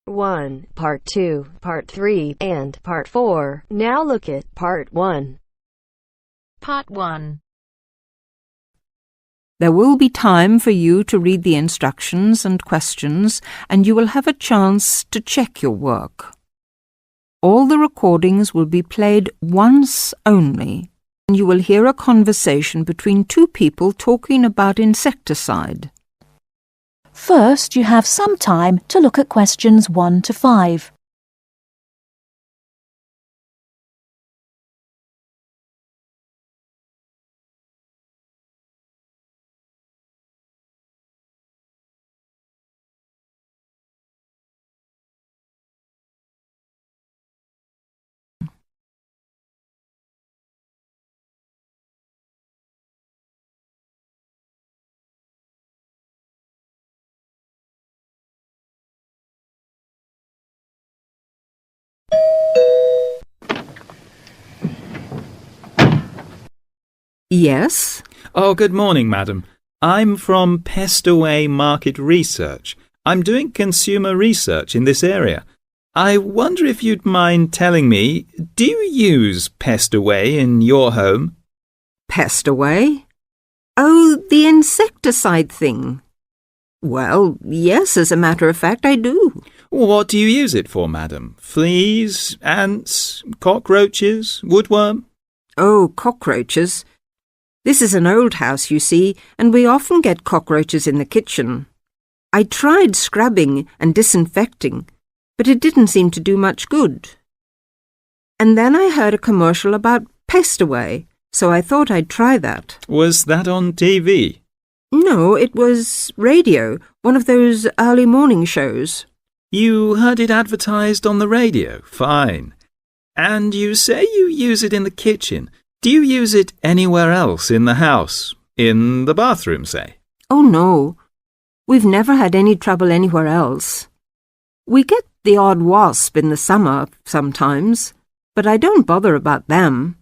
One, Part 2, Part 3, and Part 4. Now look at Part 1. Part 1. There will be time for you to read the instructions and questions, and you will have a chance to check your work. All the recordings will be played once only, and you will hear a conversation between two people talking about insecticide. First, you have some time to look at questions 1 to 5. Yes? Oh, good morning, madam. I'm from Pest Away Market Research. I'm doing consumer research in this area. I wonder if you'd mind telling me, do you use Pest Away in your home? Pest Away? Oh, the insecticide thing. Well, yes, as a matter of fact, I do. What do you use it for, madam? Fleas, ants, cockroaches, woodworm? Oh, cockroaches. This is an old house, you see, and we often get cockroaches in the kitchen. I tried scrubbing and disinfecting, but it didn't seem to do much good. And then I heard a commercial about Pest Away, so I thought I'd try that. Was that on TV? No, it was radio, one of those early morning shows. You heard it advertised on the radio? Fine. And you say you use it in the kitchen. Do you use it anywhere else in the house? In the bathroom, say? Oh, no. We've never had any trouble anywhere else. We get the odd wasp in the summer sometimes, but I don't bother about them.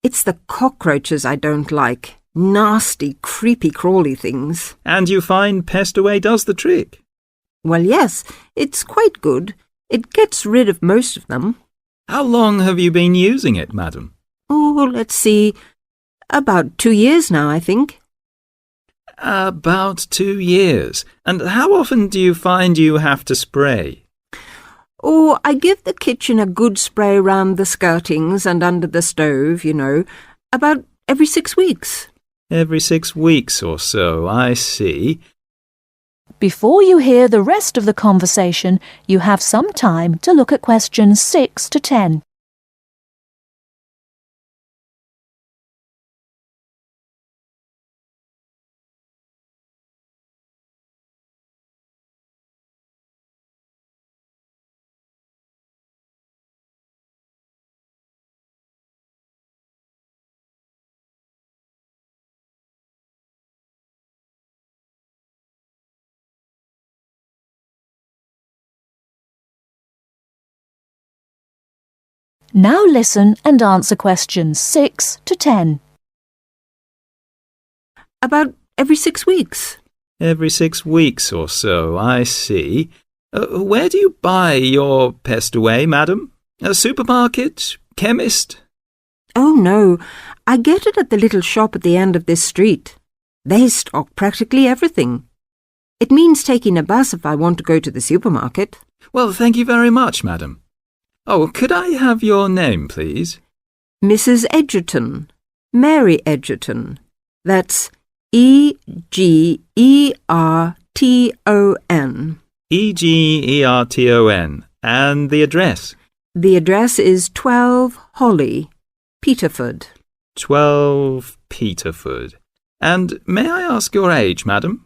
It's the cockroaches I don't like. Nasty, creepy, crawly things. And you find Pest Away does the trick? Well, yes, it's quite good. It gets rid of most of them. How long have you been using it, madam? Oh, let's see. About 2 years now, I think. About 2 years. And how often do you find you have to spray? Oh, I give the kitchen a good spray round the skirtings and under the stove, you know, about every 6 weeks. Every 6 weeks or so, I see. Before you hear the rest of the conversation, you have some time to look at questions 6 to 10. Now listen and answer questions 6 to 10. About every 6 weeks. Every 6 weeks or so, I see. Where do you buy your Pest Away, madam? A supermarket? Chemist? Oh, no. I get it at the little shop at the end of this street. They stock practically everything. It means taking a bus if I want to go to the supermarket. Well, thank you very much, madam. Oh, could I have your name, please? Mrs. Edgerton. Mary Edgerton. That's E-G-E-R-T-O-N. E-G-E-R-T-O-N. And the address? The address is 12 Holly, Peterford. 12 Peterford. And may I ask your age, madam?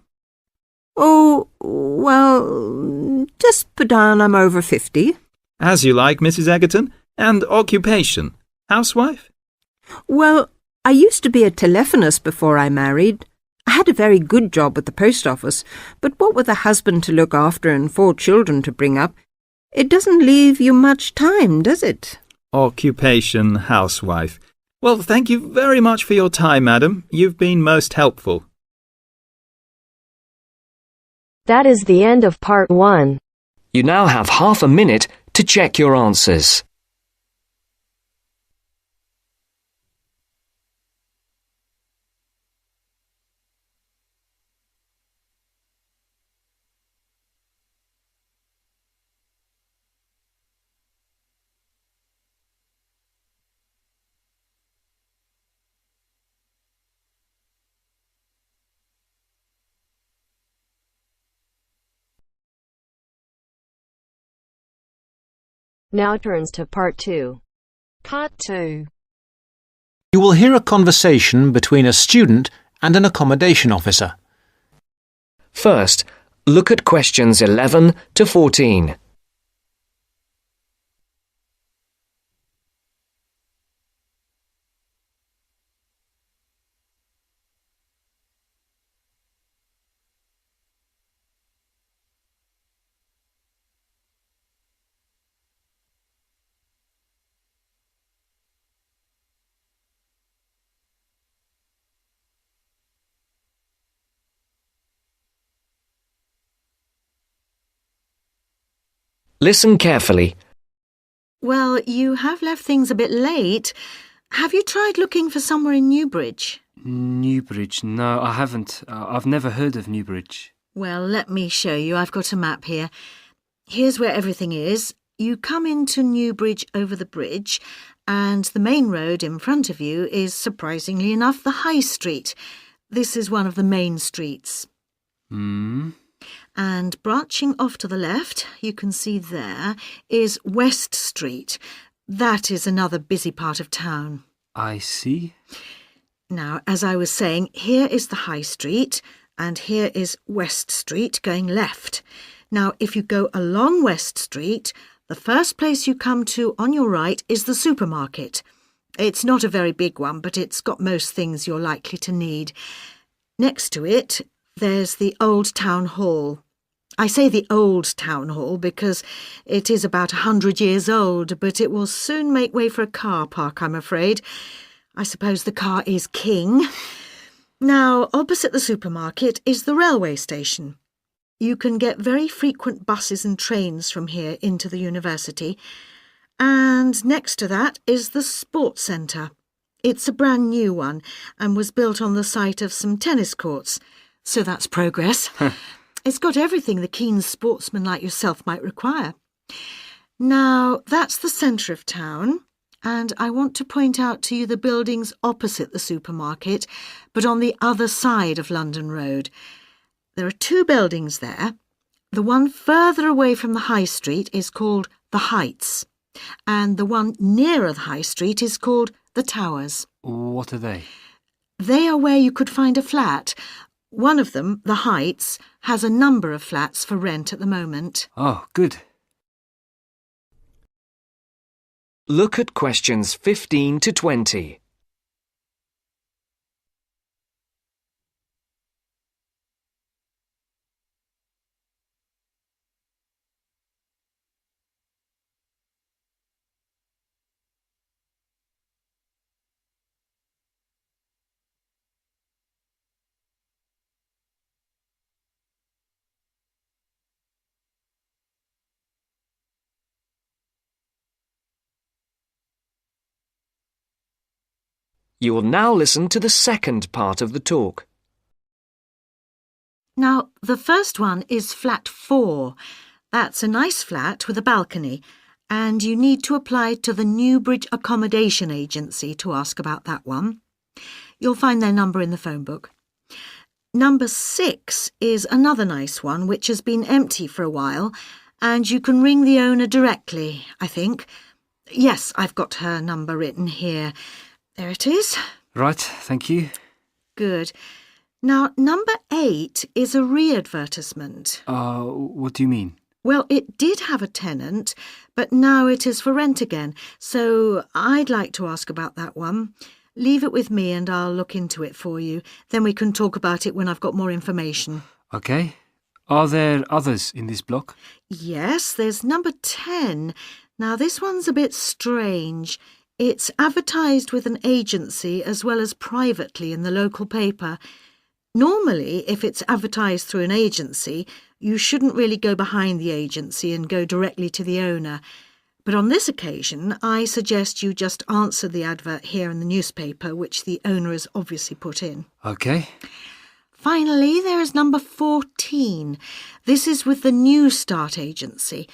Oh, well, just put down I'm over 50. As you like, Mrs. Egerton. And occupation? Housewife? Well, I used to be a telephonist before I married. I had a very good job at the post office, but what with a husband to look after and 4 children to bring up, It doesn't leave you much time, does it? Occupation housewife. Well, thank you very much for your time, madam. You've been most helpful. That is the end of part 1. You now have half a minute to check your answers. Now turns to part 2. Part 2. You will hear a conversation between a student and an accommodation officer. First, look at questions 11 to 14. Listen carefully. Well, you have left things a bit late. Have you tried looking for somewhere in Newbridge? Newbridge? No, I haven't. I've never heard of Newbridge. Well, let me show you. I've got a map here. Here's where everything is. You come into Newbridge over the bridge, and the main road in front of you is, surprisingly enough, the High Street. This is one of the main streets. And branching off to the left, you can see there, is West Street. That is another busy part of town. I see. Now, as I was saying, here is the High Street, and here is West Street going left. Now, if you go along West Street, the first place you come to on your right is the supermarket. It's not a very big one, but it's got most things you're likely to need. Next to it, there's the Old Town Hall. I say the Old Town Hall because it is about 100 years old, but it will soon make way for a car park, I'm afraid. I suppose the car is king. Now, opposite the supermarket is the railway station. You can get very frequent buses and trains from here into the university. And next to that is the sports centre. It's a brand new one and was built on the site of some tennis courts. So that's progress. It's got everything the keen sportsman like yourself might require. Now, that's the centre of town, and I want to point out to you the buildings opposite the supermarket, but on the other side of London Road. There are two buildings there. The one further away from the High Street is called the Heights, and the one nearer the High Street is called the Towers. What are they? They are where you could find a flat. One of them, the Heights, has a number of flats for rent at the moment. Oh, good. Look at questions 15 to 20. You will now listen to the second part of the talk. Now, the first one is flat 4. That's a nice flat with a balcony, and you need to apply to the Newbridge Accommodation Agency to ask about that one. You'll find their number in the phone book. Number 6 is another nice one which has been empty for a while, and you can ring the owner directly, I think. Yes, I've got her number written here. There it is. Right, thank you. Good. Now, number 8 is a re-advertisement. What do you mean? Well, it did have a tenant, but now it is for rent again, so I'd like to ask about that one. Leave it with me and I'll look into it for you. Then we can talk about it when I've got more information. Okay. Are there others in this block? Yes, there's number 10. Now, this one's a bit strange. It's advertised with an agency as well as privately in the local paper. Normally, if it's advertised through an agency, you shouldn't really go behind the agency and go directly to the owner. But on this occasion, I suggest you just answer the advert here in the newspaper, which the owner has obviously put in. OK. Finally, there is number 14. This is with the New Start agency.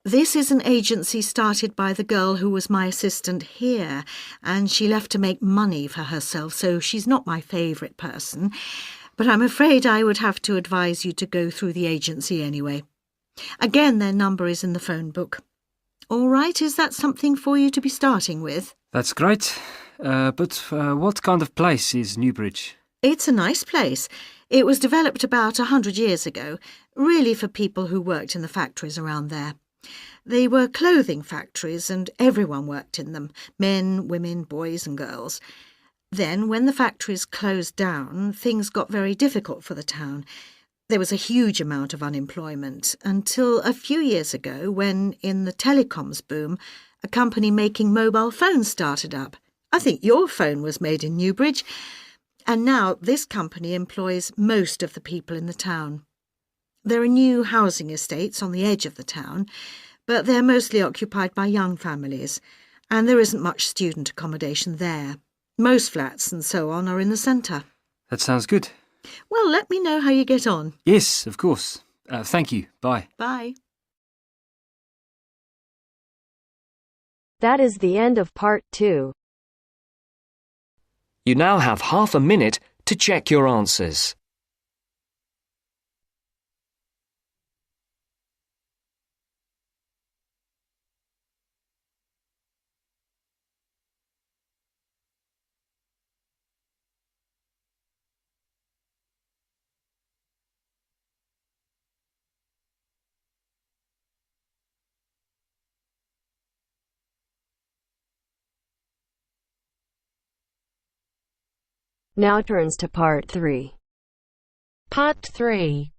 This is an agency started by the girl who was my assistant here, and she left to make money for herself, so she's not my favourite person. But I'm afraid I would have to advise you to go through the agency anyway. Again, their number is in the phone book. All right, is that something for you to be starting with? That's great. But what kind of place is Newbridge? It's a nice place. It was developed about 100 years ago, really for people who worked in the factories around there. They were clothing factories and everyone worked in them, men, women, boys and girls. Then, when the factories closed down, things got very difficult for the town. There was a huge amount of unemployment until a few years ago when, in the telecoms boom, a company making mobile phones started up. I think your phone was made in Newbridge. And now this company employs most of the people in the town. There are new housing estates on the edge of the town, but they're mostly occupied by young families, and there isn't much student accommodation there. Most flats and so on are in the centre. That sounds good. Well, let me know how you get on. Yes, of course. Thank you. Bye. Bye. That is the end of part 2. You now have half a minute to check your answers. Now turns to part 3. Part 3.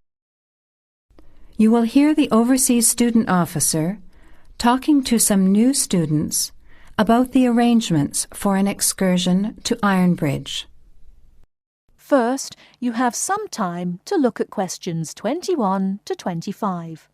You will hear the overseas student officer talking to some new students about the arrangements for an excursion to Ironbridge. First, you have some time to look at questions 21 to 25.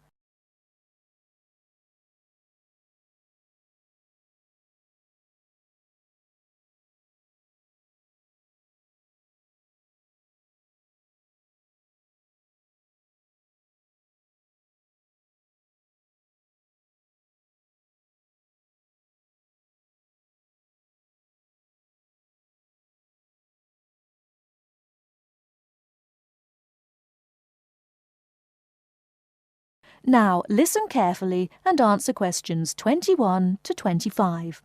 Now listen carefully and answer questions 21 to 25.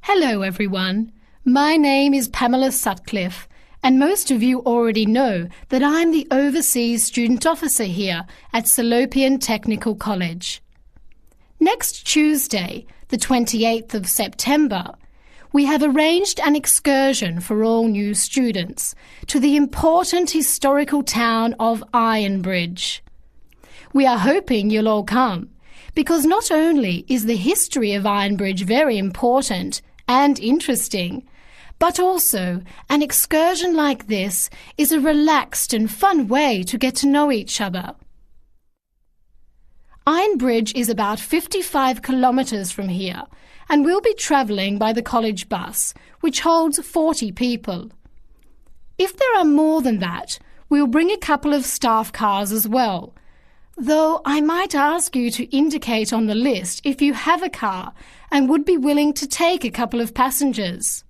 Hello everyone, my name is Pamela Sutcliffe and most of you already know that I'm the Overseas Student Officer here at Salopian Technical College. Next Tuesday, the 28th of September, we have arranged an excursion for all new students to the important historical town of Ironbridge. We are hoping you'll all come, because not only is the history of Ironbridge very important and interesting, but also an excursion like this is a relaxed and fun way to get to know each other. Ironbridge is about 55 kilometres from here, and we'll be travelling by the college bus, which holds 40 people. If there are more than that, we'll bring a couple of staff cars as well, though I might ask you to indicate on the list if you have a car and would be willing to take a couple of passengers.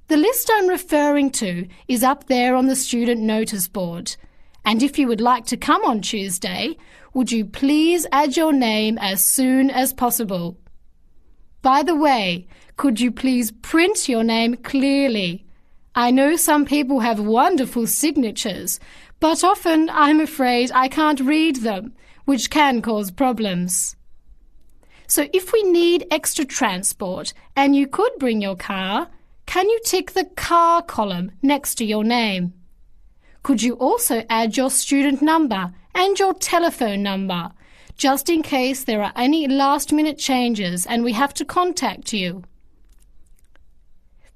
The list I'm referring to is up there on the student notice board, and if you would like to come on Tuesday, would you please add your name as soon as possible? By the way, could you please print your name clearly? I know some people have wonderful signatures, but often I'm afraid I can't read them, which can cause problems. So if we need extra transport and you could bring your car, can you tick the car column next to your name? Could you also add your student number and your telephone number, just in case there are any last-minute changes and we have to contact you?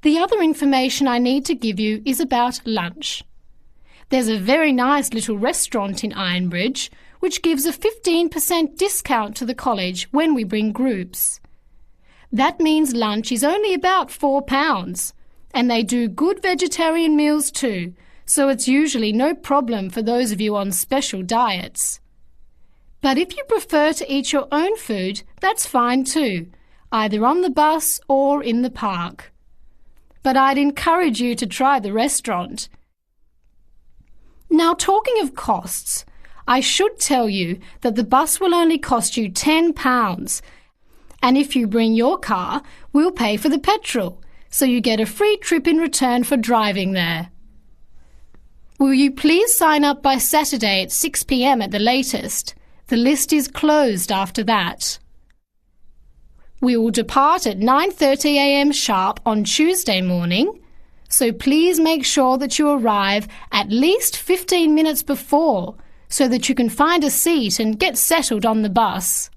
The other information I need to give you is about lunch. There's a very nice little restaurant in Ironbridge which gives a 15% discount to the college when we bring groups. That means lunch is only about £4, and they do good vegetarian meals too, so it's usually no problem for those of you on special diets. But if you prefer to eat your own food, that's fine too, either on the bus or in the park. But I'd encourage you to try the restaurant. Now, talking of costs, I should tell you that the bus will only cost you £10, and if you bring your car, we'll pay for the petrol, so you get a free trip in return for driving there. Will you please sign up by Saturday at 6 p.m. at the latest? The list is closed after that. We will depart at 9:30 a.m. sharp on Tuesday morning, so please make sure that you arrive at least 15 minutes before so that you can find a seat and get settled on the bus.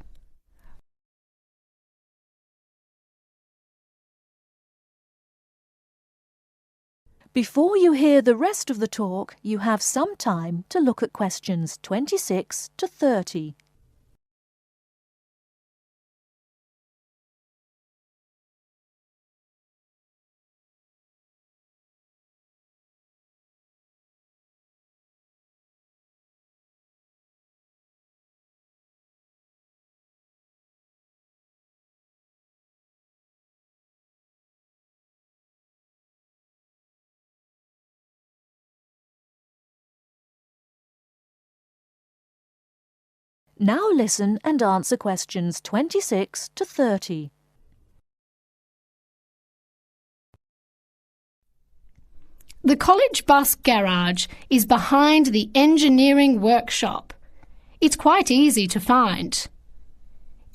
Before you hear the rest of the talk, you have some time to look at questions 26 to 30. Now listen and answer questions 26 to 30. The college bus garage is behind the engineering workshop. It's quite easy to find.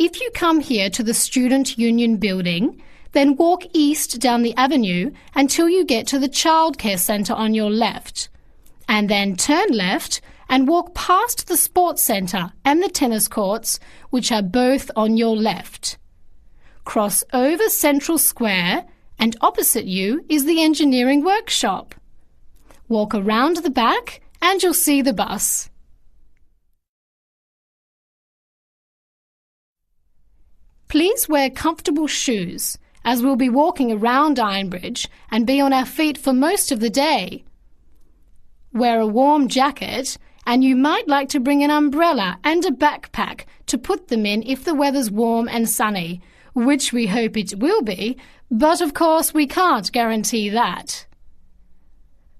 If you come here to the Student Union building, then walk east down the avenue until you get to the childcare centre on your left, and then turn left and walk past the sports centre and the tennis courts, which are both on your left. Cross over Central Square, and opposite you is the engineering workshop. Walk around the back and you'll see the bus. Please wear comfortable shoes, as we'll be walking around Ironbridge and be on our feet for most of the day. Wear a warm jacket, and you might like to bring an umbrella and a backpack to put them in if the weather's warm and sunny, which we hope it will be, but of course we can't guarantee that.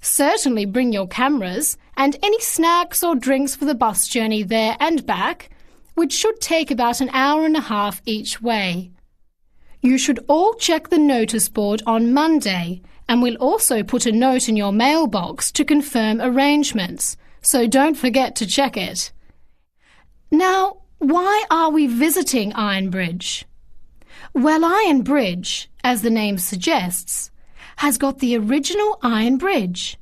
Certainly bring your cameras and any snacks or drinks for the bus journey there and back, which should take about an hour and a half each way. You should all check the notice board on Monday, and we'll also put a note in your mailbox to confirm arrangements, so don't forget to check it. Now, why are we visiting Ironbridge? Well, Iron Bridge, as the name suggests, has got the original iron bridge.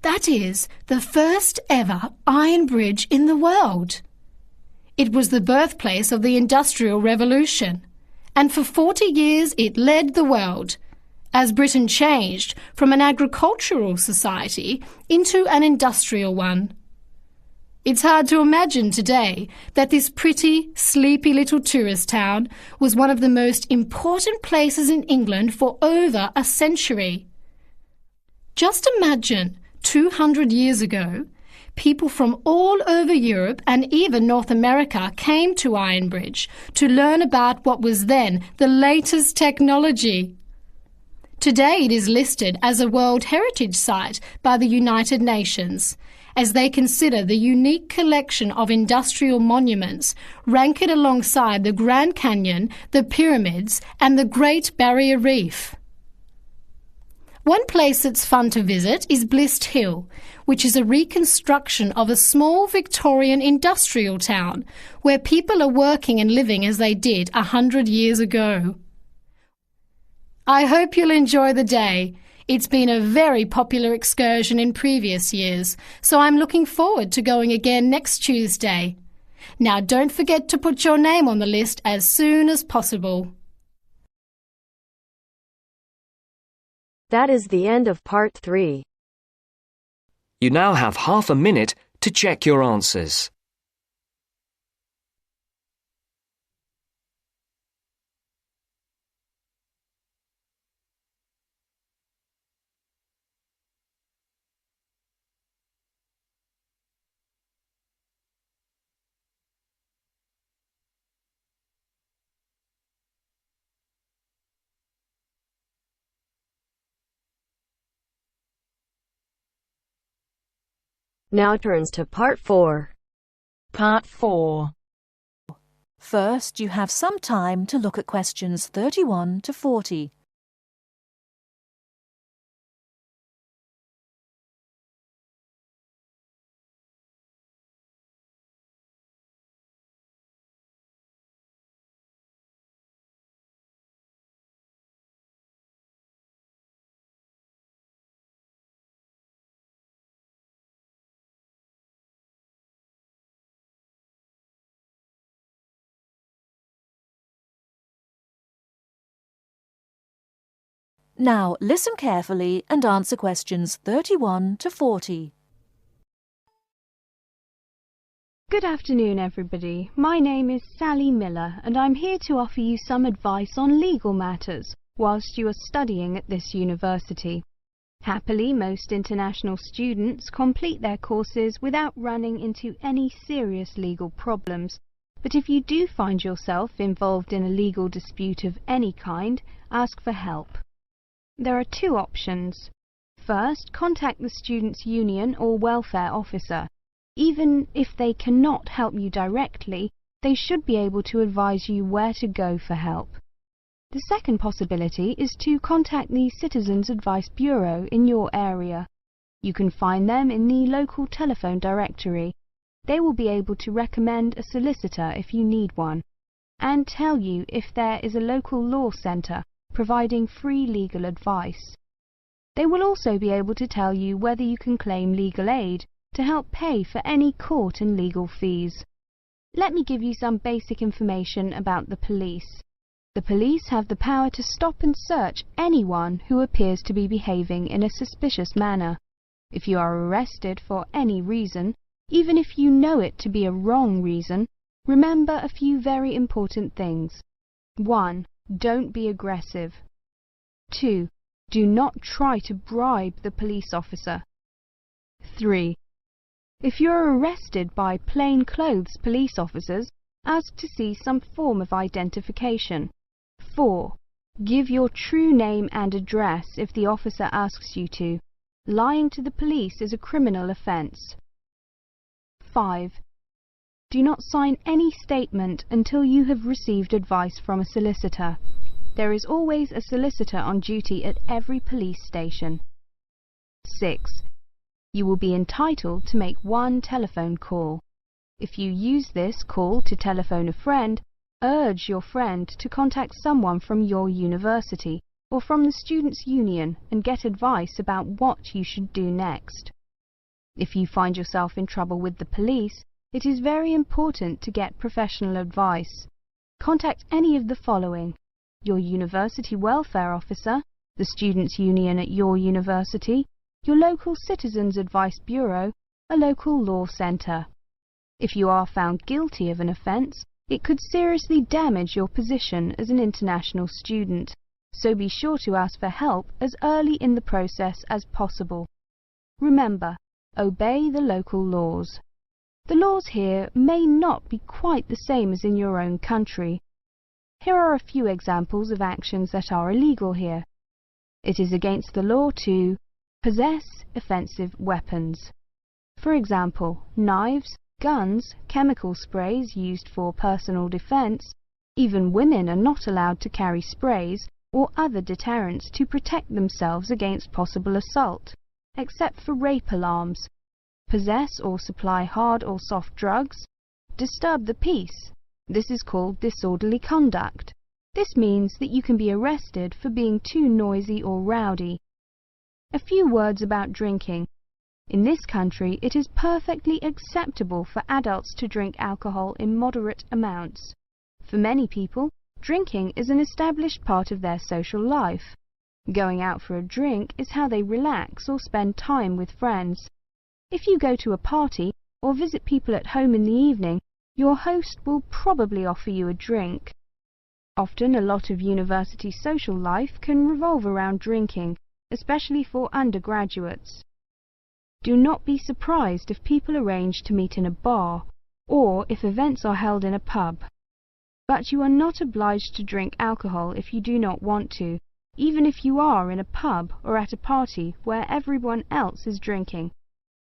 That is, the first ever iron bridge in the world. It was the birthplace of the Industrial Revolution, and for 40 years it led the world, as Britain changed from an agricultural society into an industrial one. It's hard to imagine today that this pretty, sleepy little tourist town was one of the most important places in England for over a century. Just imagine, 200 years ago, people from all over Europe and even North America came to Ironbridge to learn about what was then the latest technology. Today it is listed as a World Heritage Site by the United Nations, as they consider the unique collection of industrial monuments, rank it alongside the Grand Canyon, the pyramids, and the Great Barrier Reef. One place that's fun to visit is Blist Hill, which is a reconstruction of a small Victorian industrial town where people are working and living as they did 100 years ago. I hope you'll enjoy the day. It's been a very popular excursion in previous years, so I'm looking forward to going again next Tuesday. Now don't forget to put your name on the list as soon as possible. That is the end of part 3. You now have half a minute to check your answers. Now turns to part 4. Part 4. First, you have some time to look at questions 31 to 40. Now listen carefully and answer questions 31 to 40. Good afternoon, everybody. My name is Sally Miller, and I'm here to offer you some advice on legal matters whilst you are studying at this university. Happily, most international students complete their courses without running into any serious legal problems. But if you do find yourself involved in a legal dispute of any kind, ask for help. There are 2 options. First, contact the students' union or welfare officer. Even if they cannot help you directly, they should be able to advise you where to go for help. The second possibility is to contact the Citizens Advice Bureau in your area. You can find them in the local telephone directory. They will be able to recommend a solicitor if you need one, and tell you if there is a local law centre providing free legal advice. They will also be able to tell you whether you can claim legal aid to help pay for any court and legal fees. Let me give you some basic information about the police. The police have the power to stop and search anyone who appears to be behaving in a suspicious manner. If you are arrested for any reason, even if you know it to be a wrong reason, remember a few very important things. 1. Don't be aggressive. 2. Do not try to bribe the police officer. 3. If you are arrested by plainclothes police officers, ask to see some form of identification. 4. Give your true name and address if the officer asks you to. Lying to the police is a criminal offence. 5. Do not sign any statement until you have received advice from a solicitor. There is always a solicitor on duty at every police station. 6. You will be entitled to make 1 telephone call. If you use this call to telephone a friend, urge your friend to contact someone from your university or from the Students' Union and get advice about what you should do next. If you find yourself in trouble with the police, it is very important to get professional advice. Contact any of the following: your university welfare officer, the Students' Union at your university, your local Citizens Advice Bureau, a local law centre. If you are found guilty of an offence, it could seriously damage your position as an international student, so be sure to ask for help as early in the process as possible. Remember, obey the local laws. The laws here may not be quite the same as in your own country. Here are a few examples of actions that are illegal here. It is against the law to possess offensive weapons. For example, knives, guns, chemical sprays used for personal defense. Even women are not allowed to carry sprays or other deterrents to protect themselves against possible assault, except for rape alarms. Possess or supply hard or soft drugs. Disturb the peace. This is called disorderly conduct. This means that you can be arrested for being too noisy or rowdy. A few words about drinking. In this country, it is perfectly acceptable for adults to drink alcohol in moderate amounts. For many people, drinking is an established part of their social life. Going out for a drink is how they relax or spend time with friends. If you go to a party or visit people at home in the evening, your host will probably offer you a drink. Often a lot of university social life can revolve around drinking, especially for undergraduates. Do not be surprised if people arrange to meet in a bar, or if events are held in a pub. But you are not obliged to drink alcohol if you do not want to, even if you are in a pub or at a party where everyone else is drinking.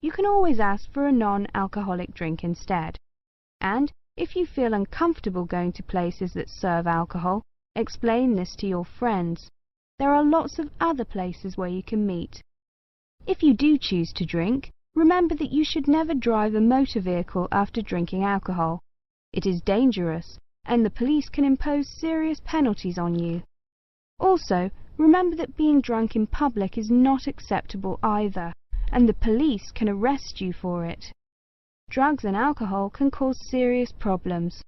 You can always ask for a non-alcoholic drink instead. And if you feel uncomfortable going to places that serve alcohol, explain this to your friends. There are lots of other places where you can meet. If you do choose to drink, remember that you should never drive a motor vehicle after drinking alcohol. It is dangerous, and the police can impose serious penalties on you. Also, remember that being drunk in public is not acceptable either, and the police can arrest you for it. Drugs and alcohol can cause serious problems.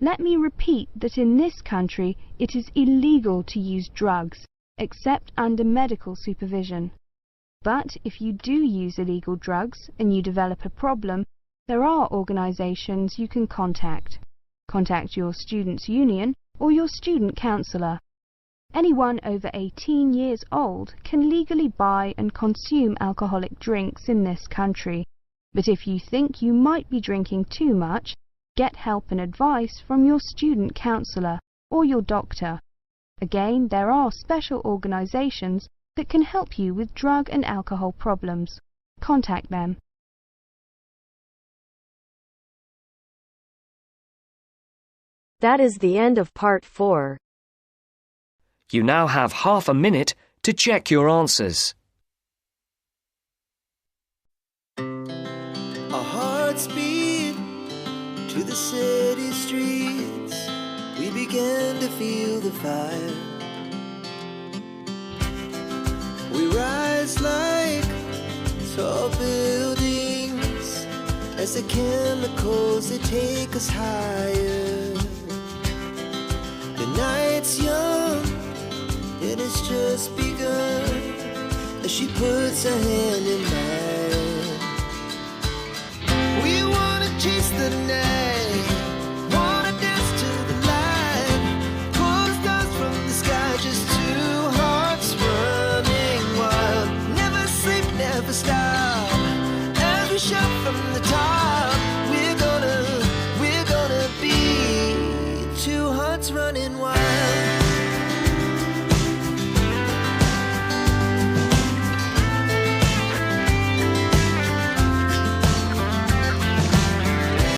Let me repeat that in this country it is illegal to use drugs, except under medical supervision. But if you do use illegal drugs and you develop a problem, there are organisations you can contact. Contact your students' union or your student counsellor. Anyone over 18 years old can legally buy and consume alcoholic drinks in this country. But if you think you might be drinking too much, get help and advice from your student counsellor or your doctor. Again, there are special organisations that can help you with drug and alcohol problems. Contact them. That is the end of part 4. You now have half a minute to check your answers. Our hearts beat to the city streets. We began to feel the fire. We rise like tall buildings as the chemicals, they take us higher. The night's young, it has just begun as she puts her hand in mine. We wanna chase the night.